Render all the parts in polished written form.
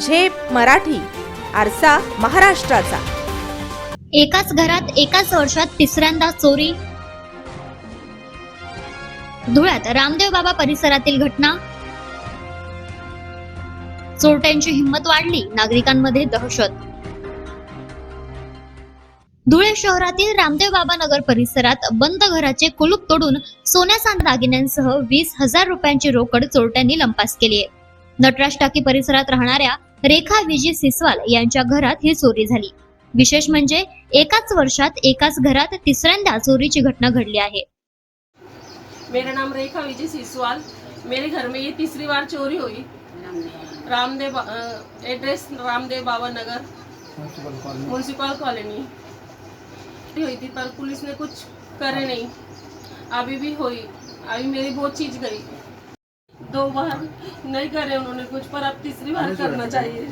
झेप मराठी, आरसा महाराष्ट्राचा. एकाच घरात एकाच वर्षात तिसऱ्यांदा चोरी. धुळ्यात रामदेव बाबा परिसरातील घटना. चोरट्यांची हिंमत वाढली, नागरिकांमध्ये दहशत. धुळे शहरातील रामदेव बाबा नगर परिसरात बंद घराचे कुलूप तोडून सोन्यासांद दागिन्यांसह 20,000 रुपयांची रोकड चोरट्यांनी लंपास केली आहे. नटराज टाकी परिसरात राहणाऱ्या रेखा विजी सिसवाल यांच्या घरात ही चोरी झाली. विशेष म्हणजे एकाच वर्षात एकाच घरात तिसऱ्यांदा चोरीची घटना घडली आहे. मेरा नाम रेखा विजी सिसवाल. मेरे घर में ये तीसरी बार चोरी हुई. Address Ramdev Baba Nagar municipal colony हुई थी, पर पुलिस ने कुछ करे नहीं. अभी भी हुई. अभी मेरी बहुत चीज गई. 2 बार नहीं करे उन्होंने कुछ, पर अब तीसरी बार करना चाहिए.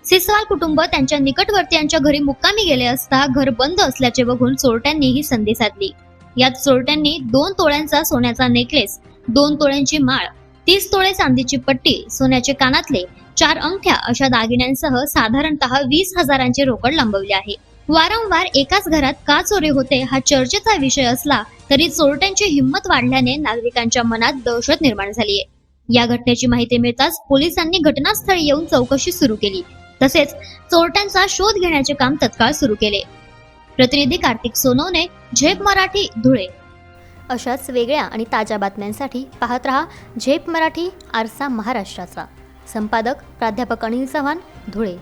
सिसवाल कुटुंब त्यांच्या निकटवर्तीयांच्या घरी मुक्कामी गेले असता घर बंद असल्याचे बघून चोरट्यांनी ही संधी साधली. यात चोरट्यांनी 2 तोळ्यांचा सोन्याचा नेकलेस, 2 तोळ्यांची माळ, 30 तोळे चांदीची पट्टी, सोन्याचे कानातले, 4 अंगठ्या अशा दागिन्यांसह साधारणतः 20,000ची रोकड लंबवली आहे. वारंवार एकाच घरात का चोरी होते हा चर्चेचा विषय असला तरी चोरट्यांची हिंमत वाढल्याने नागरिकांच्या मनात दहशत निर्माण झाली आहे. या घटनेची माहिती मिळताच पोलिसांनी घटनास्थळी येऊन चौकशी सुरू केली. तसेच चोरट्यांचा शोध घेण्याचे काम तत्काळ सुरू केले. प्रतिनिधी कार्तिक सोनवणे, झेप मराठी, धुळे. अशाच वेगळ्या आणि ताज्या बातम्यांसाठी पाहत रहा झेप मराठी, आरसा महाराष्ट्राचा. संपादक प्राध्यापक अनिल चव्हाण, धुळे.